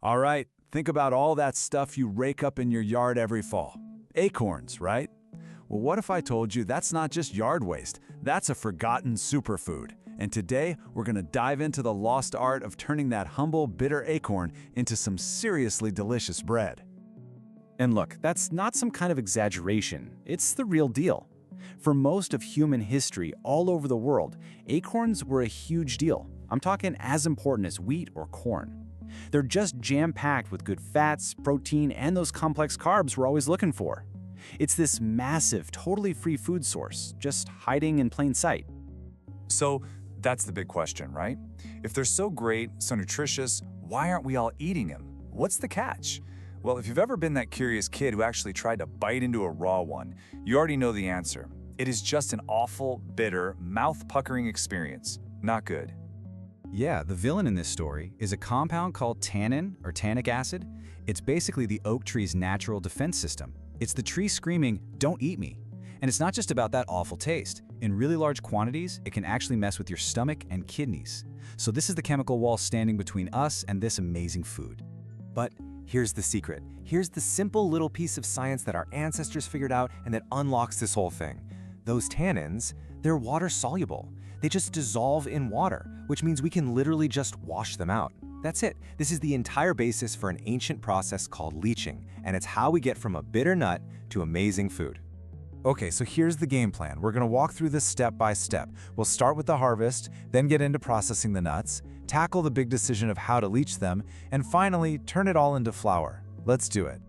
All right, think about all that stuff you rake up in your yard every fall. Acorns, right? Well, what if I told you that's not just yard waste, that's a forgotten superfood. And today, we're gonna dive into the lost art of turning that humble, bitter acorn into some seriously delicious bread. And look, that's not some kind of exaggeration. It's the real deal. For most of human history all over the world, acorns were a huge deal. I'm talking as important as wheat or corn. They're just jam-packed with good fats, protein, and those complex carbs we're always looking for. It's this massive, totally free food source, just hiding in plain sight. So that's the big question, right? If they're so great, so nutritious, why aren't we all eating them? What's the catch? Well, if you've ever been that curious kid who actually tried to bite into a raw one, you already know the answer. It is just an awful, bitter, mouth-puckering experience. Not good. Yeah, the villain in this story is a compound called tannin or tannic acid. It's basically the oak tree's natural defense system. It's the tree screaming, "Don't eat me." And it's not just about that awful taste. In really large quantities, it can actually mess with your stomach and kidneys. So this is the chemical wall standing between us and this amazing food. But here's the secret. Here's the simple little piece of science that our ancestors figured out and that unlocks this whole thing. Those tannins, they're water-soluble. They just dissolve in water, which means we can literally just wash them out. That's it. This is the entire basis for an ancient process called leeching, and it's how we get from a bitter nut to amazing food. Okay, so here's the game plan. We're gonna walk through this step by step. We'll start with the harvest, then get into processing the nuts, tackle the big decision of how to leach them, and finally, turn it all into flour. Let's do it.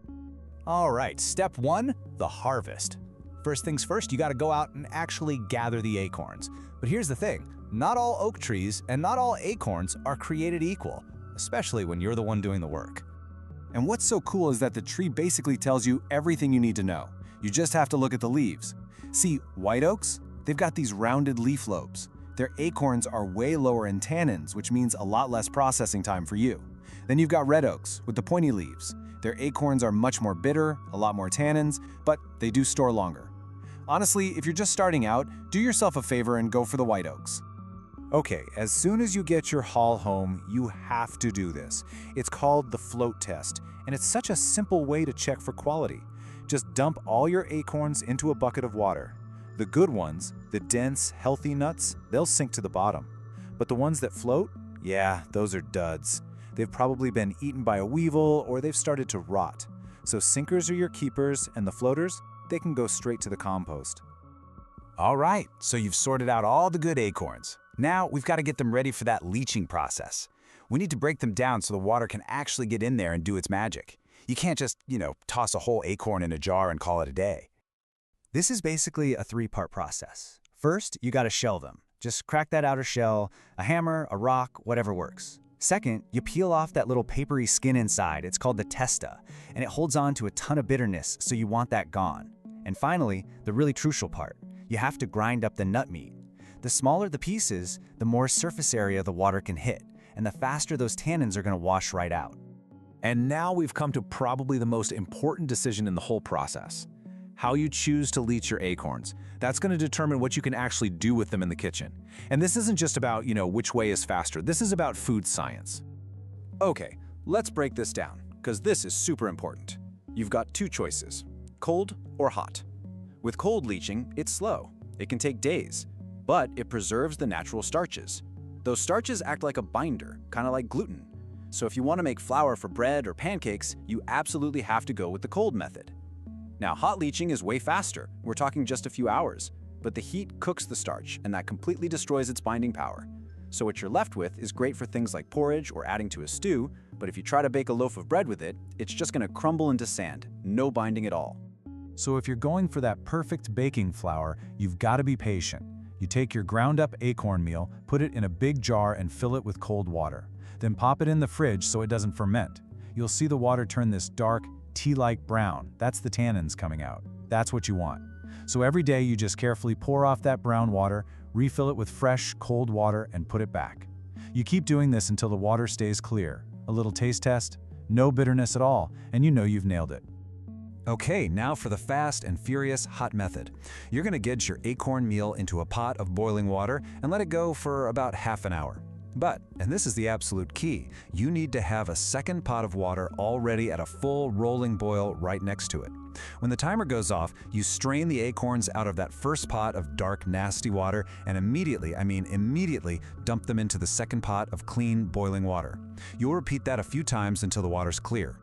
All right, step one, the harvest. First things first, you gotta go out and actually gather the acorns. But here's the thing, not all oak trees and not all acorns are created equal, especially when you're the one doing the work. And what's so cool is that the tree basically tells you everything you need to know. You just have to look at the leaves. See, white oaks, they've got these rounded leaf lobes. Their acorns are way lower in tannins, which means a lot less processing time for you. Then you've got red oaks with the pointy leaves. Their acorns are much more bitter, a lot more tannins, but they do store longer. Honestly, if you're just starting out, do yourself a favor and go for the white oaks. Okay, as soon as you get your haul home, you have to do this. It's called the float test, and it's such a simple way to check for quality. Just dump all your acorns into a bucket of water. The good ones, the dense, healthy nuts, they'll sink to the bottom. But the ones that float, yeah, those are duds. They've probably been eaten by a weevil or they've started to rot. So sinkers are your keepers, and the floaters, they can go straight to the compost. All right, so you've sorted out all the good acorns. Now we've got to get them ready for that leaching process. We need to break them down so the water can actually get in there and do its magic. You can't just, toss a whole acorn in a jar and call it a day. This is basically a three-part process. First, you gotta shell them. Just crack that outer shell, a hammer, a rock, whatever works. Second, you peel off that little papery skin inside. It's called the testa, and it holds on to a ton of bitterness, so you want that gone. And finally, the really crucial part, you have to grind up the nut meat. The smaller the pieces, the more surface area the water can hit, and the faster those tannins are gonna wash right out. And now we've come to probably the most important decision in the whole process. How you choose to leach your acorns. That's going to determine what you can actually do with them in the kitchen. And this isn't just about, which way is faster. This is about food science. Okay, let's break this down, because this is super important. You've got two choices, cold or hot. With cold leaching, it's slow. It can take days, but it preserves the natural starches. Those starches act like a binder, kind of like gluten. So if you want to make flour for bread or pancakes, you absolutely have to go with the cold method. Now, hot leaching is way faster. We're talking just a few hours, but the heat cooks the starch, and that completely destroys its binding power. So what you're left with is great for things like porridge or adding to a stew, but if you try to bake a loaf of bread with it, it's just going to crumble into sand, no binding at all. So if you're going for that perfect baking flour, you've got to be patient. You take your ground up acorn meal, put it in a big jar and fill it with cold water. Then pop it in the fridge so it doesn't ferment. You'll see the water turn this dark, tea-like brown. That's the tannins coming out. That's what you want. So every day you just carefully pour off that brown water, refill it with fresh, cold water, and put it back. You keep doing this until the water stays clear. A little taste test, no bitterness at all, and you know you've nailed it. Okay, now for the fast and furious hot method. You're gonna get your acorn meal into a pot of boiling water and let it go for about half an hour. But, and this is the absolute key, you need to have a second pot of water already at a full rolling boil right next to it. When the timer goes off, you strain the acorns out of that first pot of dark, nasty water and immediately, I mean immediately, dump them into the second pot of clean, boiling water. You'll repeat that a few times until the water's clear.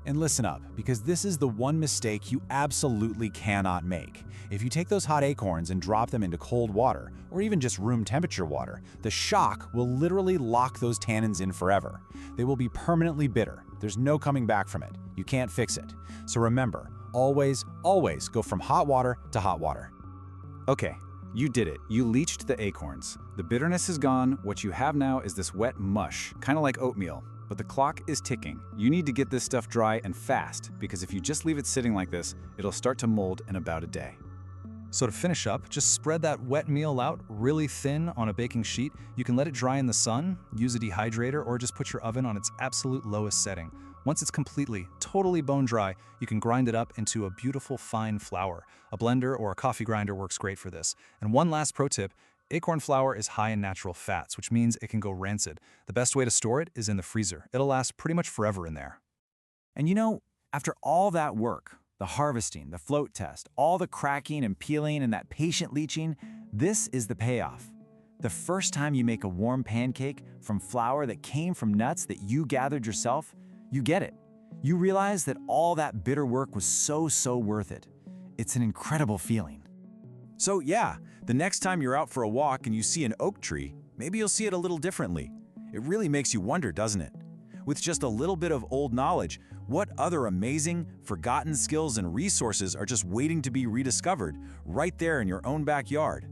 And listen up, because this is the one mistake you absolutely cannot make. If you take those hot acorns and drop them into cold water, or even just room temperature water, the shock will literally lock those tannins in forever. They will be permanently bitter. There's no coming back from it. You can't fix it. So remember, always, always go from hot water to hot water. Okay, you did it. You leached the acorns. The bitterness is gone. What you have now is this wet mush, kind of like oatmeal. But the clock is ticking. You need to get this stuff dry and fast, because if you just leave it sitting like this, it'll start to mold in about a day. So to finish up, just spread that wet meal out really thin on a baking sheet. You can let it dry in the sun, use a dehydrator, or just put your oven on its absolute lowest setting. Once it's completely, totally bone dry, you can grind it up into a beautiful fine flour. A blender or a coffee grinder works great for this. And one last pro tip, acorn flour is high in natural fats, which means it can go rancid. The best way to store it is in the freezer. It'll last pretty much forever in there. And you know, after all that work, the harvesting, the float test, all the cracking and peeling and that patient leaching, this is the payoff. The first time you make a warm pancake from flour that came from nuts that you gathered yourself, you get it. You realize that all that bitter work was so worth it. It's an incredible feeling. So yeah, the next time you're out for a walk and you see an oak tree, maybe you'll see it a little differently. It really makes you wonder, doesn't it? With just a little bit of old knowledge, what other amazing, forgotten skills and resources are just waiting to be rediscovered right there in your own backyard?